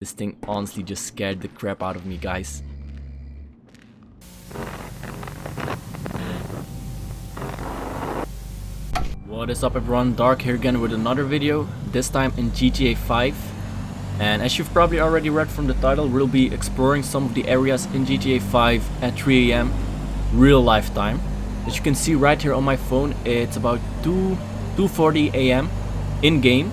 This thing honestly just scared the crap out of me, guys. What is up everyone, Dark here again with another video, this time in GTA 5. And as you've probably already read from the title, we'll be exploring some of the areas in GTA 5 at 3 AM, real life time. As you can see right here on my phone, it's about 2:40 AM in-game.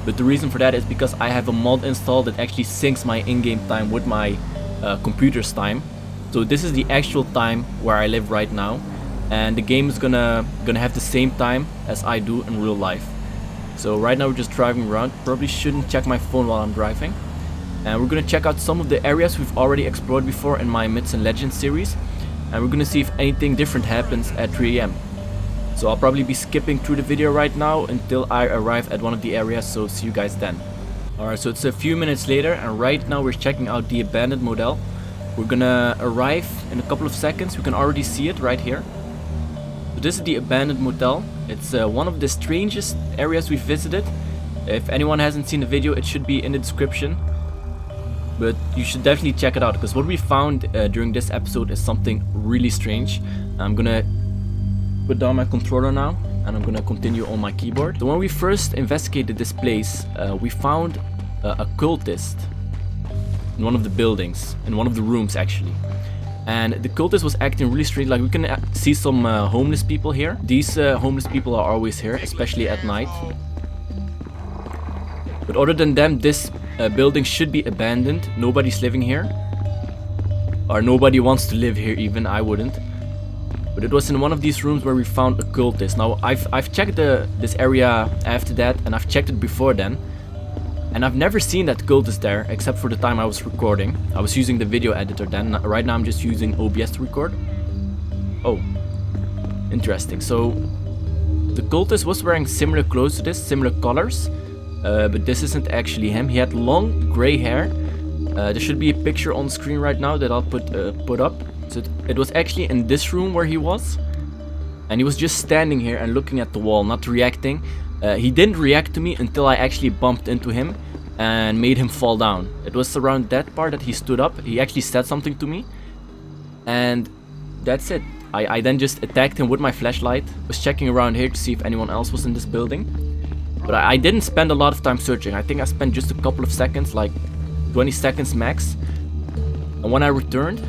But the reason for that is because I have a mod installed that actually syncs my in-game time with my computer's time. So this is the actual time where I live right now, and the game is gonna have the same time as I do in real life. So right now we're just driving around. Probably shouldn't check my phone while I'm driving. And we're gonna check out some of the areas we've already explored before in my Myths and Legends series, and we're gonna see if anything different happens at 3 AM. So I'll probably be skipping through the video right now until I arrive at one of the areas, so see you guys then. Alright, so it's a few minutes later and right now we're checking out the abandoned motel. We're gonna arrive in a couple of seconds. We can already see it right here. So this is the abandoned motel. It's one of the strangest areas we've visited. If anyone hasn't seen the video, it should be in the description. But you should definitely check it out, because what we found during this episode is something really strange. I'm gonna put down my controller now and I'm gonna continue on my keyboard. So when we first investigated this place, we found a cultist in one of the buildings, in one of the rooms actually. And the cultist was acting really strange. Like, we can see some homeless people here. These homeless people are always here, especially at night. But other than them, this building should be abandoned. Nobody's living here, or nobody wants to live here even. I wouldn't. But it was in one of these rooms where we found a cultist. Now I've checked this area after that, and I've checked it before then, and I've never seen that cultist there except for the time I was recording. I was using the video editor then. Right now I'm just using OBS to record. Oh, interesting. So the cultist was wearing similar clothes to this, similar colors, but this isn't actually him. He had long gray hair. There should be a picture on screen right now that I'll put up. So it was actually in this room where he was, and he was just standing here and looking at the wall, not reacting. He didn't react to me until I actually bumped into him and made him fall down. It was around that part that he stood up. He actually said something to me, and that's it. I then just attacked him with my flashlight. Was checking around here to see if anyone else was in this building, but I didn't spend a lot of time searching. I think I spent just a couple of seconds, like 20 seconds max, and when I returned,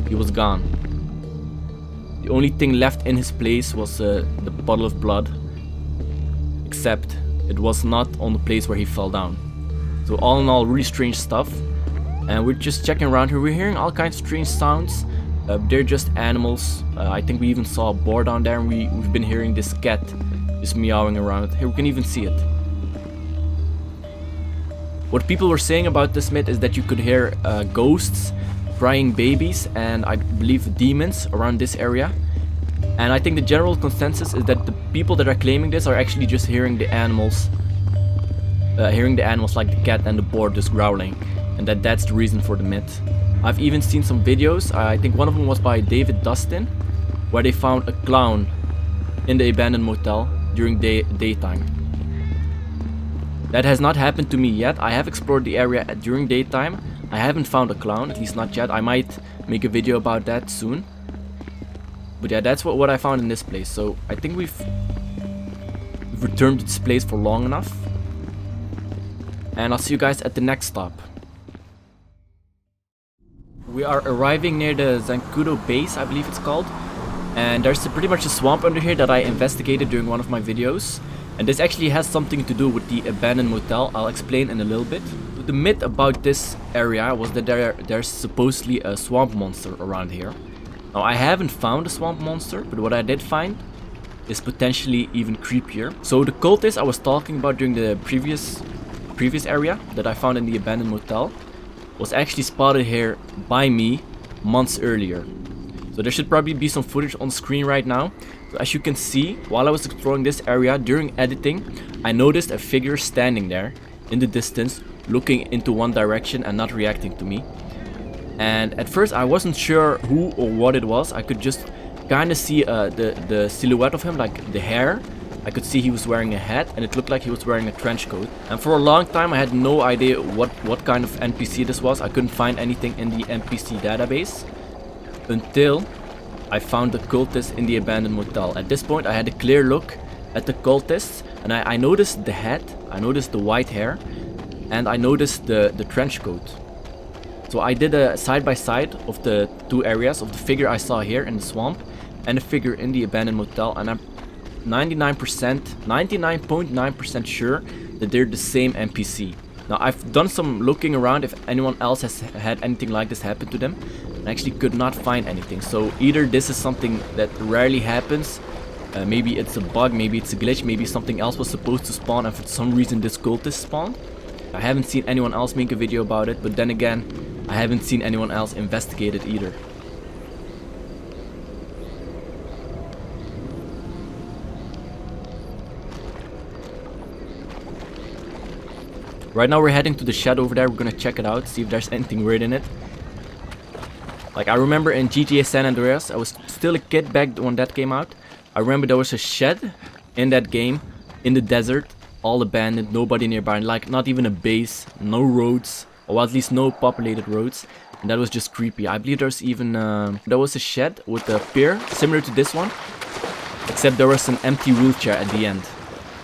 he was gone. The only thing left in his place was the puddle of blood, except it was not on the place where he fell down. So all in all, really strange stuff. And we're just checking around here. We're hearing all kinds of strange sounds. They're just animals. I think we even saw a boar down there, and we've been hearing this cat just meowing around. Here we can even see it. What people were saying about this myth is that you could hear ghosts, crying babies, and I believe demons around this area. And I think the general consensus is that the people that are claiming this are actually just hearing the animals like the cat and the boar just growling, and that's the reason for the myth. I've even seen some videos. I think one of them was by David Dustin, where they found a clown in the abandoned motel during daytime. That has not happened to me yet. I have explored the area during daytime. I haven't found a clown, at least not yet. I might make a video about that soon. But yeah, that's what I found in this place. So I think we've returned to this place for long enough. And I'll see you guys at the next stop. We are arriving near the Zancudo base, I believe it's called. And there's pretty much a swamp under here that I investigated during one of my videos. And this actually has something to do with the abandoned motel. I'll explain in a little bit. The myth about this area was that there's supposedly a swamp monster around here. Now I haven't found a swamp monster, but what I did find is potentially even creepier. So the cultist I was talking about during the previous area that I found in the abandoned motel was actually spotted here by me months earlier. So there should probably be some footage on screen right now. So as you can see, while I was exploring this area during editing, I noticed a figure standing there in the distance, looking into one direction and not reacting to me. And at first I wasn't sure who or what it was. I could just kind of see the silhouette of him, like the hair. I could see he was wearing a hat and it looked like he was wearing a trench coat. And for a long time I had no idea what kind of NPC this was. I couldn't find anything in the NPC database until I found the cultist in the abandoned motel. At this point I had a clear look at the cultists and I noticed the hat, I noticed the white hair, and I noticed the trench coat. So I did a side by side of the two areas of the figure I saw here in the swamp and the figure in the abandoned motel, and I'm 99.9% sure that they're the same NPC. Now I've done some looking around if anyone else has had anything like this happen to them, and I actually could not find anything. So either this is something that rarely happens, maybe it's a bug, maybe it's a glitch, maybe something else was supposed to spawn and for some reason this cultist spawned. I haven't seen anyone else make a video about it, but then again, I haven't seen anyone else investigate it either. Right now we're heading to the shed over there. We're gonna check it out, see if there's anything weird in it. Like I remember in GTA San Andreas, I was still a kid back when that came out. I remember there was a shed in that game, in the desert, all abandoned, nobody nearby, like not even a base, no roads, or at least no populated roads. And that was just creepy. I believe there's even, there was a shed with a pier, similar to this one, except there was an empty wheelchair at the end.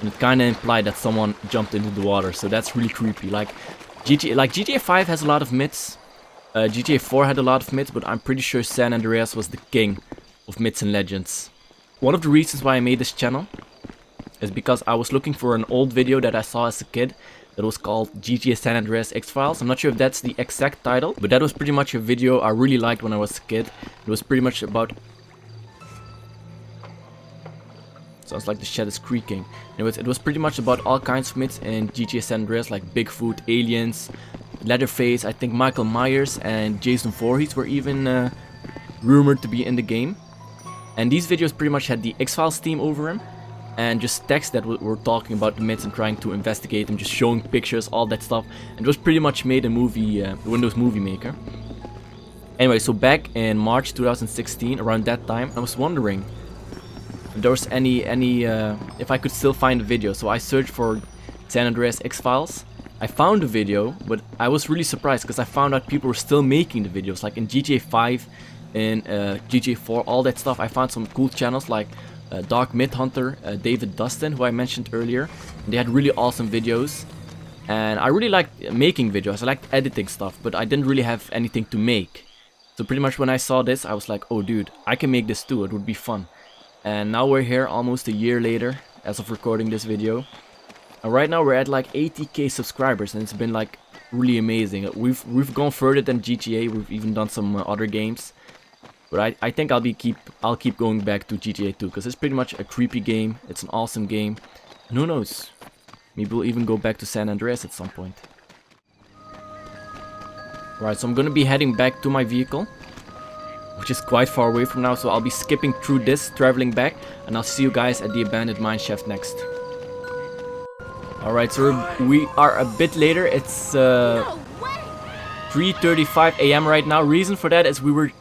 And it kind of implied that someone jumped into the water, so that's really creepy. Like GTA 5 has a lot of myths, GTA 4 had a lot of myths, but I'm pretty sure San Andreas was the king of myths and legends. One of the reasons why I made this channel is because I was looking for an old video that I saw as a kid that was called GTA San Andreas X-Files. I'm not sure if that's the exact title, but that was pretty much a video I really liked when I was a kid. It was pretty much about... Sounds like the shed is creaking. It was pretty much about all kinds of myths in GTA San Andreas, like Bigfoot, aliens, Leatherface. I think Michael Myers and Jason Voorhees were even rumored to be in the game. And these videos pretty much had the X-Files theme over them, and just text that were talking about the myths and trying to investigate them, just showing pictures, all that stuff. And it was pretty much made a movie, Windows Movie Maker. Anyway, so back in March 2016, around that time, I was wondering if there was if I could still find a video. So I searched for San Andreas X-Files. I found a video, but I was really surprised because I found out people were still making the videos, like in GTA 5, in GTA 4, all that stuff. I found some cool channels like Dark Myth Hunter, David Dustin, who I mentioned earlier. They had really awesome videos, and I really liked making videos. I liked editing stuff, but I didn't really have anything to make. So pretty much when I saw this, I was like, oh dude, I can make this too, it would be fun. And now we're here almost a year later, as of recording this video. And right now we're at like 80k subscribers, and it's been like really amazing. We've gone further than GTA, we've even done some other games. But I think I'll keep going back to GTA 2, because it's pretty much a creepy game. It's an awesome game. And who knows? Maybe we'll even go back to San Andreas at some point. Right, so I'm gonna be heading back to my vehicle, which is quite far away from now. So I'll be skipping through this, traveling back, and I'll see you guys at the abandoned mineshaft next. Alright, so we are a bit later. It's 3:35 AM right now. Reason for that is we were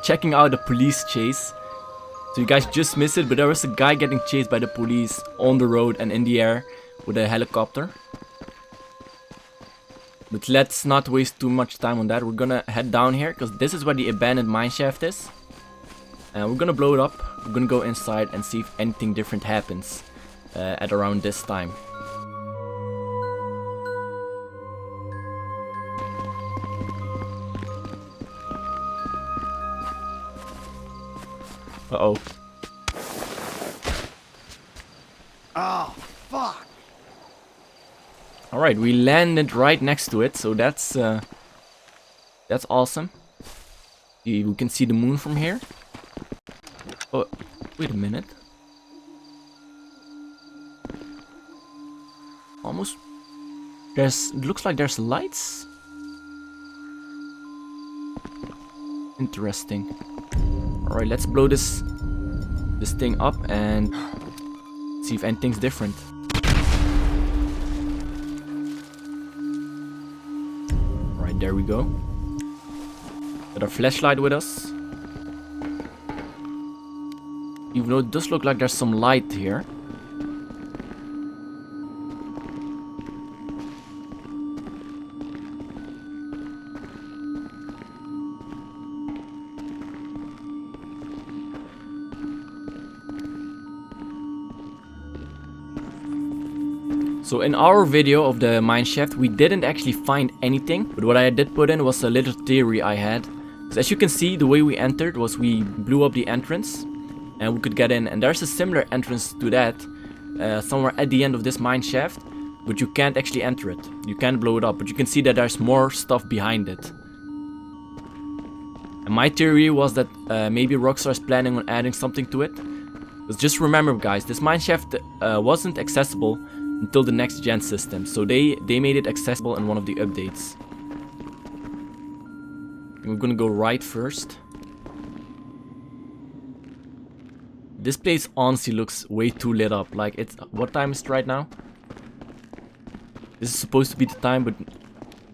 checking out a police chase. So you guys just missed it, but there was a guy getting chased by the police on the road and in the air with a helicopter. But let's not waste too much time on that. We're gonna head down here, because this is where the abandoned mineshaft is. And we're gonna blow it up. We're gonna go inside and see if anything different happens at around this time. Uh-oh. Oh, fuck. Alright, we landed right next to it, so that's awesome. We can see the moon from here. Oh, wait a minute. Almost. It looks like there's lights. Interesting. Alright, let's blow this thing up and see if anything's different. Alright, there we go. Got our flashlight with us. Even though it does look like there's some light here. So in our video of the Mineshaft, we didn't actually find anything, but what I did put in was a little theory I had. Because as you can see, the way we entered was we blew up the entrance and we could get in, and there's a similar entrance to that somewhere at the end of this Mineshaft, but you can't actually enter it. You can't blow it up, but you can see that there's more stuff behind it. And my theory was that maybe Rockstar is planning on adding something to it. But just remember guys, this Mineshaft wasn't accessible until the next gen system, so they made it accessible in one of the updates. We're gonna go right first. This place honestly looks way too lit up. Like, it's, what time is it right now? This is supposed to be the time, but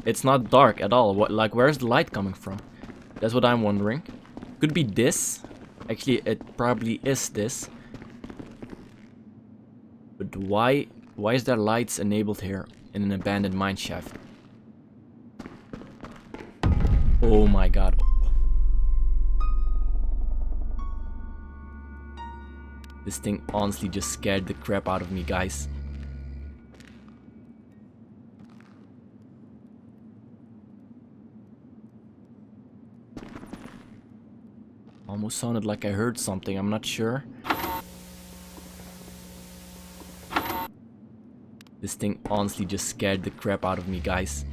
it's not dark at all. What, like, where's the light coming from? That's what I'm wondering. Could be this. Actually, it probably is this. But why is there lights enabled here in an abandoned mineshaft? Oh my god. This thing honestly just scared the crap out of me, guys. Almost sounded like I heard something, I'm not sure. This thing honestly just scared the crap out of me, guys.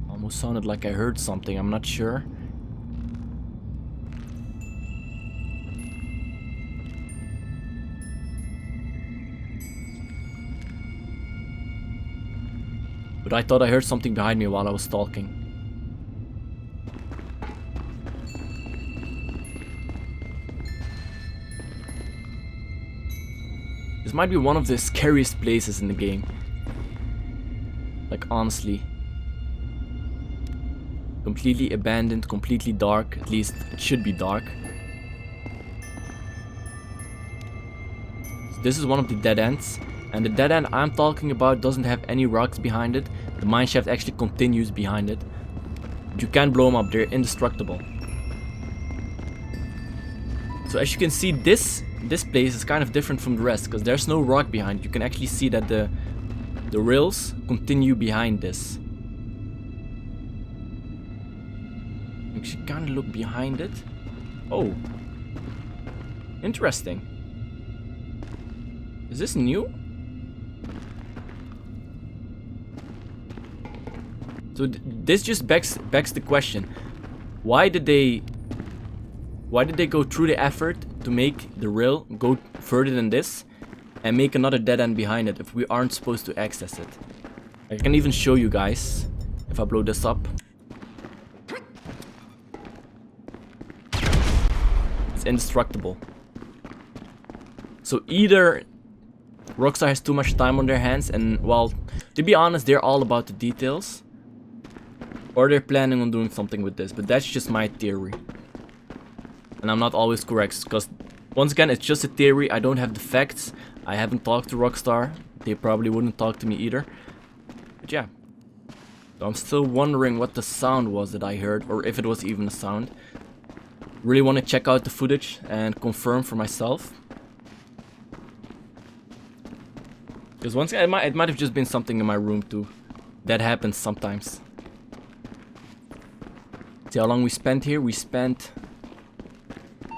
Almost sounded like I heard something, I'm not sure. But I thought I heard something behind me while I was talking. This might be one of the scariest places in the game. Like, honestly. Completely abandoned, completely dark. At least it should be dark. So this is one of the dead ends. And the dead end I'm talking about doesn't have any rocks behind it. The mineshaft actually continues behind it. But you can't blow them up, they're indestructible. So as you can see, this place is kind of different from the rest, because there's no rock behind it. You can actually see that the rails continue behind this. You should kind of look behind it. Oh. Interesting. Is this new? So this just begs the question. Why did they go through the effort to make the rail go further than this and make another dead end behind it if we aren't supposed to access it? I can even show you guys if I blow this up. It's indestructible. So either Rockstar has too much time on their hands and, well, to be honest, they're all about the details, or they're planning on doing something with this, but that's just my theory. And I'm not always correct, because once again, it's just a theory. I don't have the facts. I haven't talked to Rockstar. They probably wouldn't talk to me either. But yeah. So I'm still wondering what the sound was that I heard, or if it was even a sound. Really want to check out the footage and confirm for myself. Because once again, it might have just been something in my room too. That happens sometimes. See how long we spent here? We spent...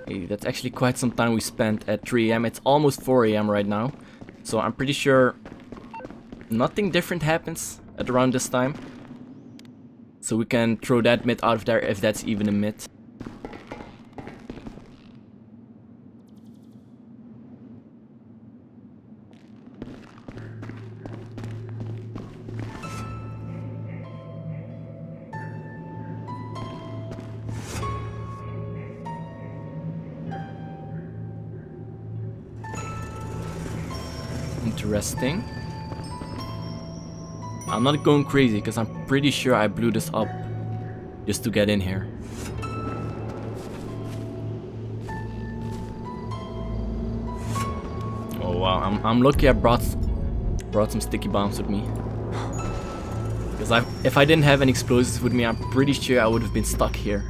Hey, that's actually quite some time we spent at 3 AM. It's almost 4 AM right now. So I'm pretty sure nothing different happens at around this time. So we can throw that myth out of there if that's even a myth. Interesting. I'm not going crazy because I'm pretty sure I blew this up just to get in here. Oh wow, I'm lucky I brought some sticky bombs with me. Because if I didn't have any explosives with me, I'm pretty sure I would have been stuck here.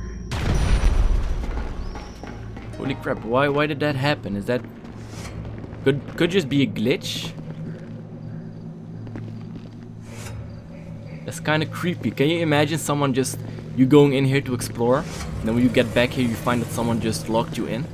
Holy crap, why did that happen? Is that Could just be a glitch. That's kind of creepy. Can you imagine someone just you going in here to explore, and then when you get back here you find that someone just locked you in?